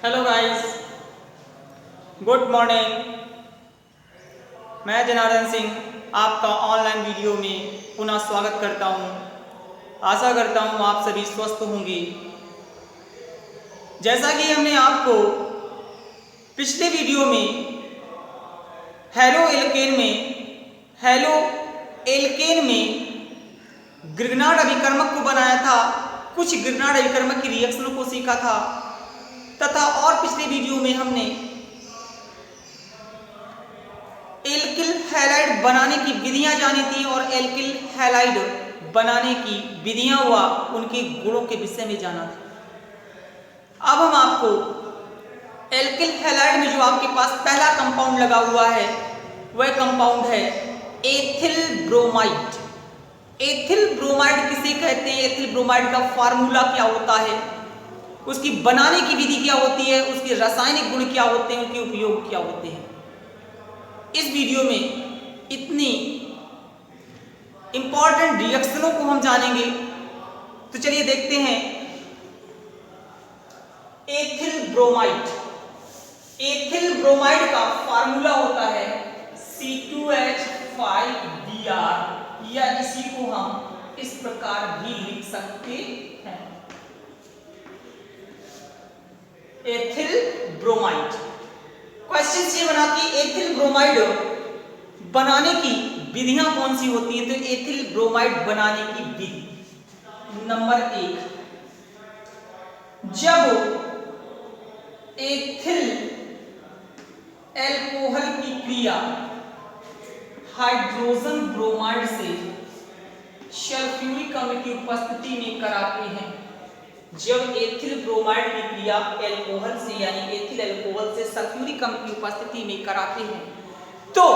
Hello guys, good morning. मैं जनार्दन सिंह आपका online video में पुनः स्वागत करता हूं। आशा करता हूं आप सभी स्वस्थ होंगे। जैसा कि हमने आपको पिछले वीडियो में हेलो एल्केन में ग्रिग्नार्ड अभिकर्मक को बनाया था, कुछ ग्रिग्नार्ड अभिकर्मक की रिएक्शनों को सीखा था तथा और पिछले वीडियो में हमने एल्किल हैलाइड बनाने की विधियां जानी थी और एल्किल हैलाइड बनाने की विधियां हुआ उनके गुणों के विषय में जाना था। अब हम आपको एल्किल हैलाइड में जो आपके पास पहला कंपाउंड लगा हुआ है वह कंपाउंड है एथिल ब्रोमाइड। एथिल ब्रोमाइड किसे कहते हैं, एथिल ब्रोमाइड का फार्मूला क्या होता है, उसकी बनाने की विधि क्या होती है, उसके रासायनिक गुण क्या होते हैं, उनके उपयोग क्या होते हैं, इस वीडियो में इतनी इंपॉर्टेंट रिएक्शनों को हम जानेंगे। तो चलिए देखते हैं। एथिल ब्रोमाइड, एथिल ब्रोमाइड का फार्मूला होता है C2H5Br, या इसी को हम इस प्रकार भी लिख सकते हैं, एथिल ब्रोमाइड। क्वेश्चन ये बना कि एथिल ब्रोमाइड बनाने की विधियां कौन सी होती हैं। तो एथिल ब्रोमाइड बनाने की विधि नंबर 1, जब एथिल एल्कोहल की क्रिया हाइड्रोजन ब्रोमाइड से सल्फ्यूरिक अम्ल की उपस्थिति में कराते हैं, जब एथिल ब्रोमाइड की क्रिया एल्कोहल से यानी एथिल एल्कोहल से सल्फ्यूरिक अम्ल की उपस्थिति में कराते हैं तो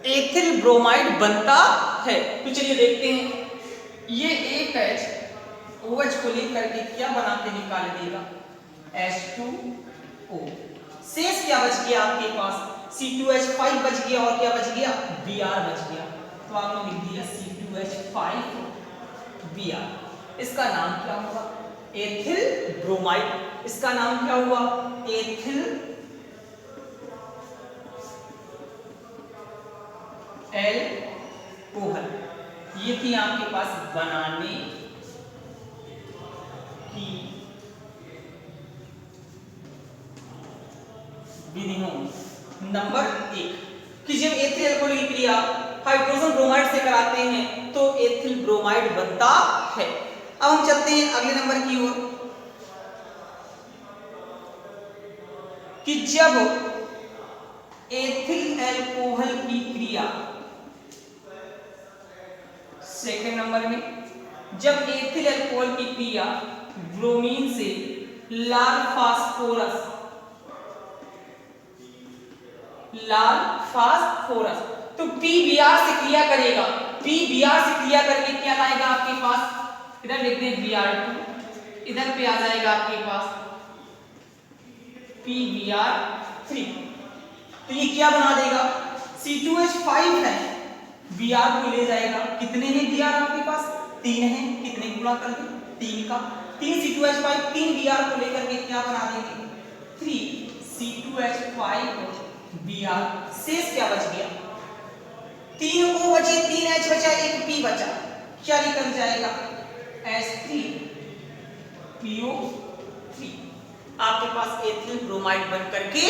एथिल ब्रोमाइड बनता है। तो चलिए देखते हैं। ये एक OH को लेकर के क्या बनाते निकाल देगा, H2O। शेष क्या बच गया आपके पास, C2H5 बच गया और क्या बच गया, Br बच गया। तो आपने लिख दिया C2H5Br। इसका नाम क्या हुआ, एथिल ब्रोमाइड। इसका नाम क्या हुआ, एथिल एल्कोहल। ये थी आपके पास बनाने की विधियों। नंबर 1 कि जब एथिल एल्कोहल की क्रिया हाइड्रोजन ब्रोमाइड से कराते हैं तो एथिल ब्रोमाइड बनता है। अब हम चलते हैं अगले नंबर की ओर कि जब एथिल एल्कोहल की क्रिया, सेकेंड नंबर में, जब एथिल एल्कोहल की क्रिया ब्रोमीन से लाल फास्फोरस तो PBr से क्रिया करेगा। PBr से क्रिया करके क्या लाएगा आपके पास, इधर लिख दें Br2, इधर पे आ जाएगा आपके पास PBr3। तो ये क्या बना देगा, C2H5 है, Br को ले जाएगा। कितने हैं Br आपके पास, 3 है। कितने गुणा कर दें, 3 का 3 C2H5 3 Br को लेकर के क्या बना देंगे, 3 C2H5 Br। शेष क्या बच गया, 3 O बचे, 3 H बचा, 1 P बचा, क्या निकल जाएगा, H3PO3। आपके पास एथिल ब्रोमाइड बन करके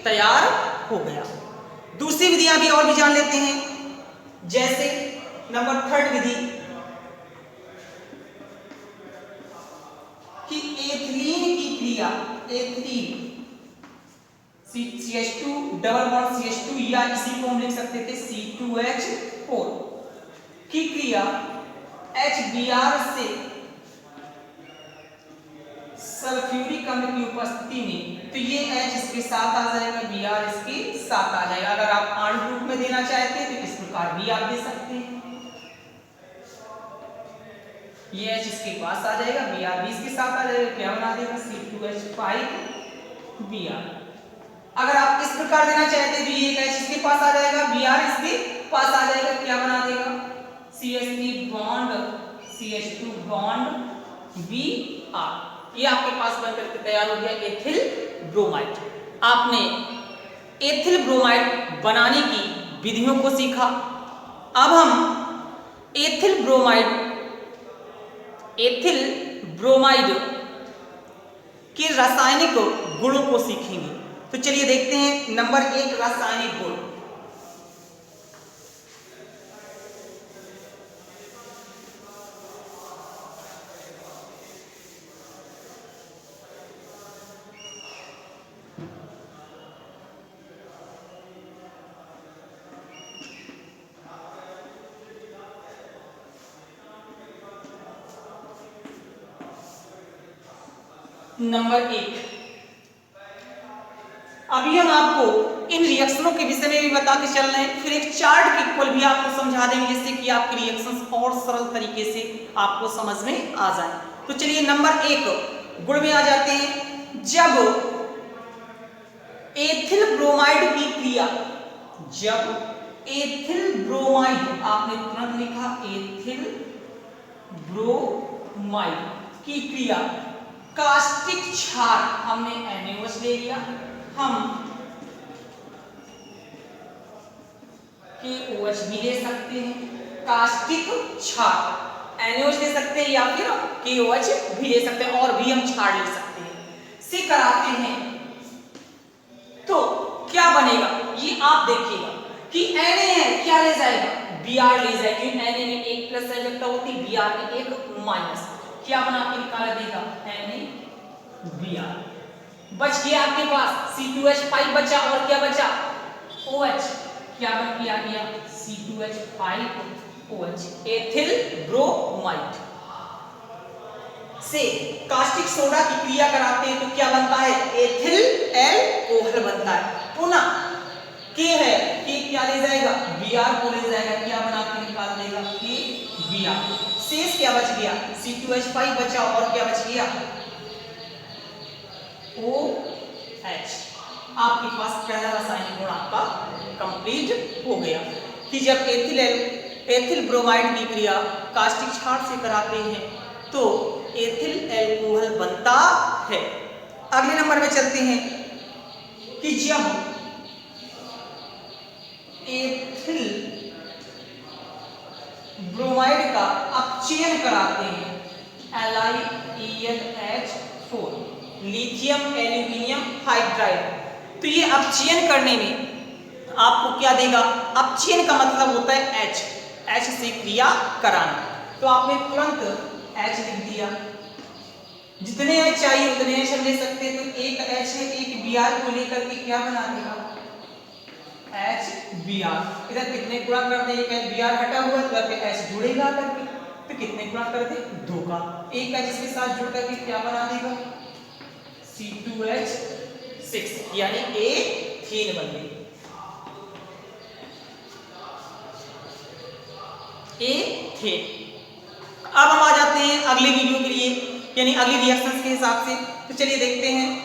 तैयार हो गया। दूसरी विधियां भी और भी जान लेते हैं, जैसे नंबर 3 विधि कि एथिलीन की क्रिया, ethylene CH2 double bond CH2 या इसी को हम लिख सकते थे C2H4 की क्रिया HBr से सल्फ्यूरिक अम्ल की उपस्थिति में, तो ये H इसके साथ आ जाएगा, Br इसके साथ आ जाएगा। अगर आप आणविक रूप में देना चाहते हैं तो इस प्रकार भी आप दे सकते हैं, ये H इसके पास आ जाएगा, Br भी इसके साथ आ जाएगा, क्या बना देगा, C2H5Br। अगर आप इस प्रकार देना चाहते हैं तो ये H इसके पास आ जाएगा, Br इसके पास आ जाएगा, क्या बना देगा, CH3 bond CH2 bond Br। ये आपके पास बनकर के तैयार हो गया एथिल ब्रोमाइड। आपने एथिल ब्रोमाइड बनाने की विधियों को सीखा। अब हम एथिल ब्रोमाइड के रासायनिक गुणों को सीखेंगे। तो चलिए देखते हैं नंबर 1 रासायनिक गुण। नंबर 1, अभी हम आपको इन रिएक्शनों के विषय में भी बता के चल रहे हैं, फिर एक चार्ट के इक्वल भी आपको समझा देंगे जिससे कि आपके रिएक्शंस और सरल तरीके से आपको समझ में आ जाए। तो चलिए नंबर 1 गुण में आ जाते हैं। जब एथिल ब्रोमाइड की क्रिया, जब एथिल ब्रोमाइड, आपने तुरंत लिखा एथिल ब्रोमाइड की क्रिया कास्टिक क्षार, हमने NaOH ले लिया, हम KOH भी ले सकते हैं। कास्टिक क्षार NaOH ले सकते हैं या फिर KOH भी ले सकते हैं, और भी हम क्षार ले सकते हैं, से कराते हैं तो क्या बनेगा ये आप देखिएगा कि Na है क्या ले जाएगा, Br ले जाएगा, क्योंकि Na में एक प्लस संयोजकता होती है, Br में एक माइनस, क्या बना के निकाला देगा NaBr। बच गया आपके पास C2H5 बचा, और क्या बचा OH, क्या बन के आ गया C2H5OH, एथिल ब्रोमाइड से कास्टिक सोडा की क्रिया कराते हैं तो क्या बनता है एथिल एल्कोहल बनता है। पुनः के है के क्या ले जाएगा Br को ले जाएगा, क्या बना के निकाल देगा KBr। शेष क्या बच गया C2H5 बचा, और क्या बच गया OH। आपके पास पहला रासायनिक गुण आपका कंप्लीट हो गया कि जब एथिल ब्रोमाइड की क्रिया कास्टिक क्षार से कराते हैं तो एथिल एल्कोहल बनता है। अगले नंबर में चलते हैं कि जब एथिल ब्रोमाइड का अपचयन कराते हैं LiElH4, लिथियम एल्यूमिनियम हाइड्राइड, तो ये अपचयन करने में आपको क्या देगा, अपचयन का मतलब होता है H से क्रिया कराना, तो आपने तुरंत H लिख दिया। जितने H चाहिए उतने H हम ले सकते हैं, तो एक H है, एक Br को लेकर के क्या बना देगा HBr। इधर कितने गुणा कर दे, एक Br हटा हुआ तो फिर H जुड़ेगा करके, तो कितने गुणा कर दे 2 का, एक H इसके साथ जुड़ करके क्या बना देगा C2H6, यानी एथेन बन गई, एथेन। अब हम आ जाते हैं अगले वीडियो के लिए, यानी अगली रिएक्शंस के हिसाब से। तो चलिए देखते हैं।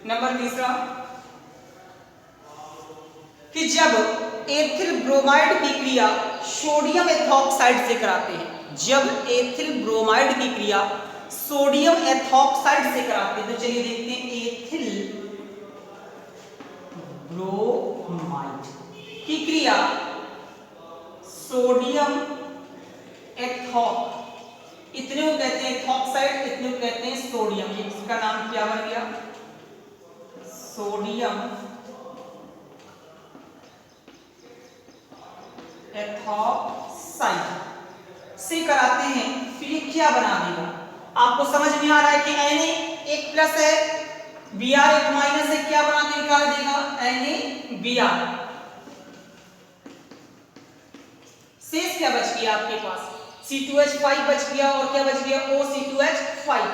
नंबर 3 कि जब एथिल ब्रोमाइड की क्रिया सोडियम एथॉक्साइड से कराते हैं, जब एथिल ब्रोमाइड की क्रिया सोडियम एथॉक्साइड से कराते हैं, तो चलिए देखते हैं एथिल ब्रोमाइड की क्रिया सोडियम एथॉक, इतने को कहते हैं एथॉक्साइड, इतने को कहते हैं सोडियम, इसका नाम क्या बन गया सोडियम एथॉक्साइड से कराते हैं, फिर ये क्या बना देगा, आपको समझ में आ रहा है कि Na एक प्लस है, Br एक माइनस है, क्या बना के निकाल देगा NaBr। शेष क्या बच गया आपके पास C2H5 बच गया, और क्या बच गया OC2H5,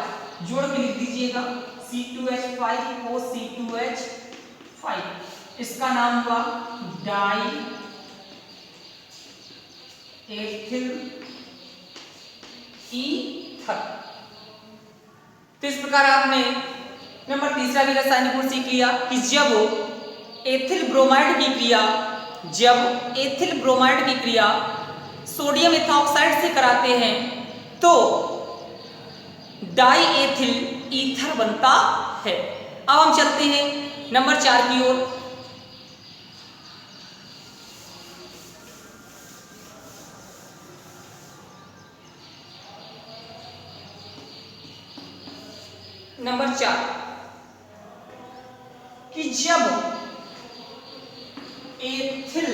जोड़ के लिख दीजिएगा C2H5 OC2H5, इसका नाम हुआ डाई एथिल ईथर। तो इस प्रकार आपने नंबर 3 भी रासायनिक गुण सीख लिया कि जब एथिल ब्रोमाइड की क्रिया जब एथिल ब्रोमाइड की क्रिया सोडियम इथॉक्साइड से कराते हैं तो डाई एथिल ईथर बनता है। अब हम चलते हैं नंबर 4 की ओर। नंबर 4 कि जब एथिल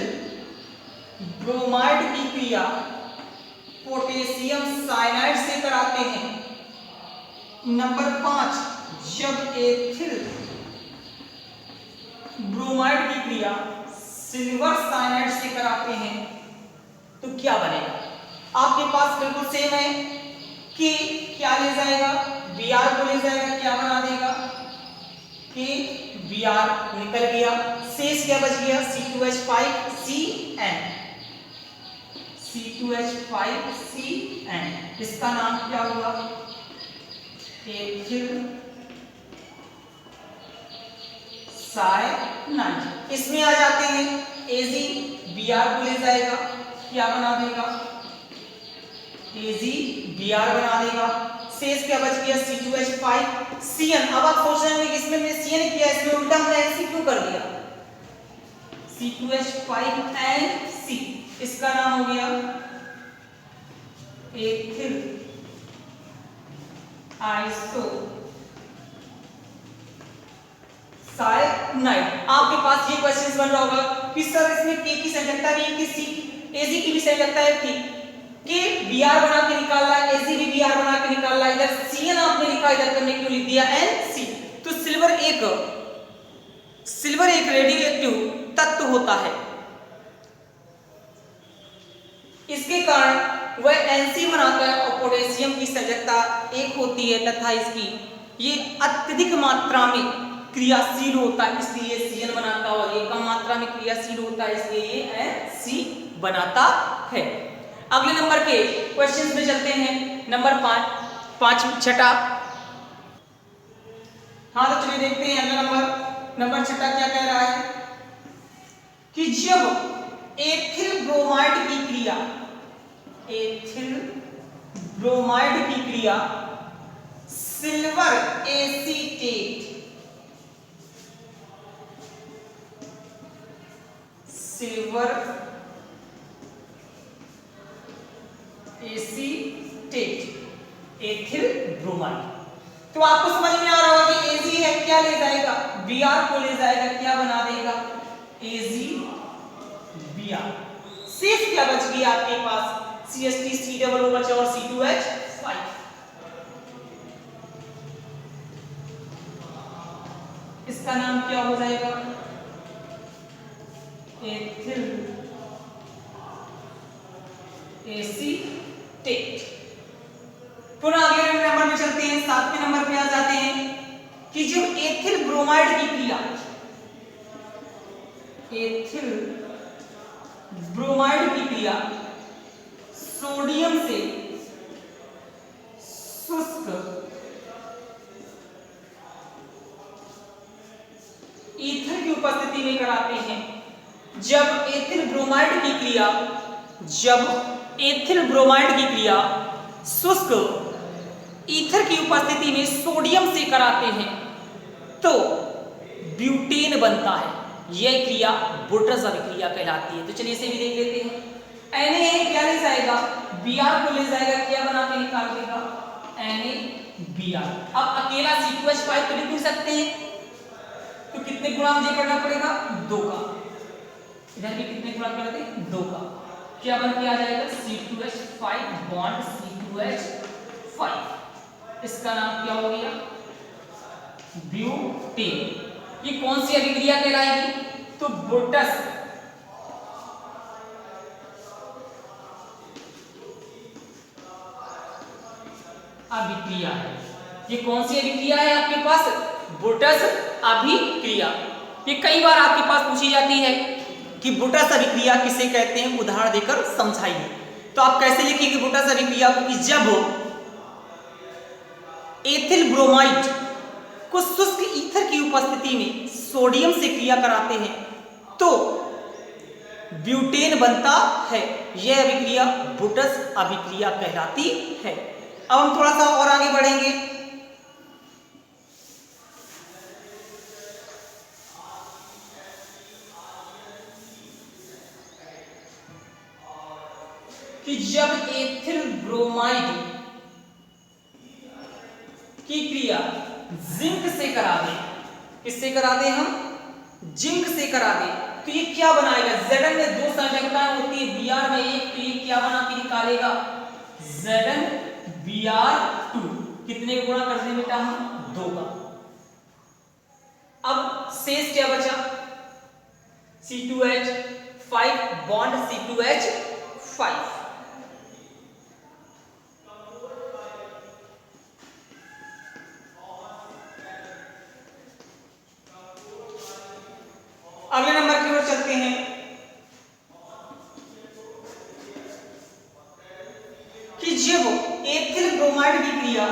ब्रोमाइड की क्रिया पोटेशियम साइनाइड से कराते हैं। नंबर 5 जब एथिल ब्रोमाइड की क्रिया सिल्वर साइनाइड से कराते हैं तो क्या बनेगा? आपके पास बिल्कुल सेम है कि क्या ले जाएगा, Br को ले जाएगा, क्या बना देगा कि Br निकल गया, शेष क्या बच गया C2H5Cn, C2H5Cn, इसका नाम क्या हुआ एथिल साइनाइड। इसमें आ जाते हैं Ag, Br को ले जाएगा, क्या बना देगा Ag Br बना देगा, शेष क्या बच गया C2H5Cn। अब आप सोच रहे होंगे कि इसमें मैंने Cn किया, इसमें उल्टा हमने Nc क्यों कर दिया, C2H5Nc, इसका नाम हो गया एथिल आइसो साइनाइड। आपके पास ये क्वेश्चंस बन रहा होगा कि सर इसमें K की संयोजकता भी है कि C Ag की भी संयोजकता है थी कि Br बना के निकाल रहा है, Ag भी Br बना के निकाल रहा है, इधर Cn आपने लिखा, इधर करने क्यों लिख दिया Nc। तो सिल्वर एक रेडियोएक्टिव तत्व होता है, इसके कारण वह Nc बनाता है और पोटेशियम की संयोजकता 1 होती है तथा इसकी ये अत्यधिक मात्रा में क्रियाशील होता है, इसलिए Cn बनाता है, और ये कम मात्रा में क्रियाशील होता है इसलिए ये Nc बनाता है। अगले नंबर के क्वेश्चंस में चलते हैं। नंबर 5 छठा। हाँ तो चलिए देखते हैं अगला नंबर 6 क्या कह रहा है कि जब एथिल ब्रोमाइड की क्रिया सिल्वर एसीटेट एथिल ब्रोमाइड, तो आपको समझ में आ रहा होगा कि Ag है, क्या ले जाएगा Br को ले जाएगा, क्या बना देगा AgBr, शेष क्या बच गया आपके पास CH3 COO बचा और C2H5, इसका नाम क्या हो जाएगा एथिल एसीटेट। पुनः अगले नंबर में चलते हैं, 7वें नंबर पे आ जाते हैं कि जब एथिल ब्रोमाइड की क्रिया सोडियम से शुष्क ईथर की उपस्थिति में कराते हैं। जब एथिल ब्रोमाइड की क्रिया शुष्क ईथर की उपस्थिति में सोडियम से कराते हैं तो ब्यूटेन बनता है, यह क्रिया बुटरस अभिक्रिया कहलाती है। तो चलिए इसे भी देख लेते हैं। Na क्या ले जाएगा Br को ले जाएगा, क्या बना के निकाल देगा NaBr। अब अकेला C2H5 तो लिख नहीं सकते हैं, तो कितने गुणा मुझे करना पड़ेगा 2 का, इधर भी कितने गुणा करते हैं 2 का, क्या बन के आ जाएगा C2H5 बॉन्ड C2H5, इसका नाम क्या हो गया ब्यूटेन। ये कौन सी अभिक्रिया कहलाएगी तो बुटरस अभिक्रिया है। ये कौन सी अभिक्रिया है आपके पास बुटरस अभिक्रिया। ये कई बार आपके पास पूछी जाती है कि बुटरस अभिक्रिया किसे कहते हैं, उदाहरण देकर समझाइए। तो आप कैसे लिखेंगे बुटरस अभिक्रिया को कि जब एथिल ब्रोमाइड को शुष्क ईथर की उपस्थिति में सोडियम से क्रिया कराते हैं तो ब्यूटेन बनता है। यह अभिक्रिया बुटस अभिक्रिया कहलाती है। अब हम थोड़ा सा और आगे बढ़ेंगे। कि जब एथिल ब्रोमाइड की क्रिया जिंक से करा दे, किससे करा दे हम? जिंक से करा दे, तो ये क्या बनाएगा? Zn में दो संरचनाएं होती है, Br में एक, तो ये क्या बना के निकालेगा? Zn Br2। कितने का गुणा कर दें बेटा हम? 2 का। अब शेष क्या बचा? C2H5 bond C2H5। अगले नंबर की ओर चलते हैं। कि जब एथिल ब्रोमाइड की क्रिया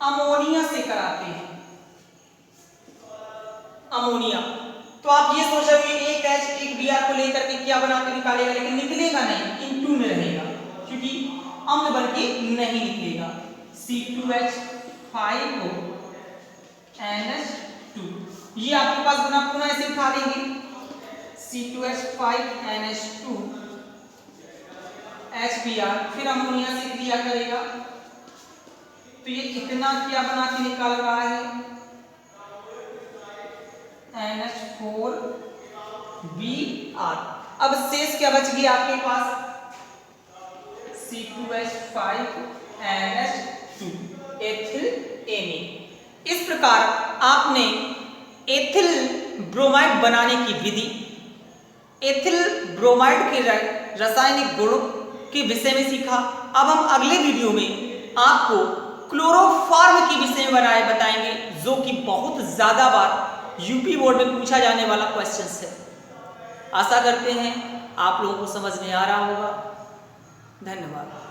अमोनिया से कराते हैं, अमोनिया, तो आप ये सोच रहे हो एक H एक Br को लेकर के क्या बना के निकालेगा, लेकिन निकलेगा नहीं, इन 2 में रहेगा, क्योंकि अम्ल बन के नहीं निकलेगा। C2H5 NH2, ये आपके पास बना, पुनः इसे उठा लेंगे। C2H5 NH2 HBr, फिर अमोनिया से क्रिया करेगा, तो ये इतना क्या बना के निकाल रहा है? NH4Br। अब शेष क्या बच गया आपके पास? C2H5 NH2 ethyl any. इस प्रकार आपने एथिल ब्रोमाइड बनाने की विधि, एथिल ब्रोमाइड के रासायनिक गुणों के विषय में सीखा। अब हम अगले वीडियो में आपको क्लोरोफॉर्म के विषय में बताएंगे, जो कि बहुत ज्यादा बार यूपी बोर्ड में पूछा जाने वाला क्वेश्चन है। आशा करते हैं आप लोगों को समझ में आ रहा होगा। धन्यवाद।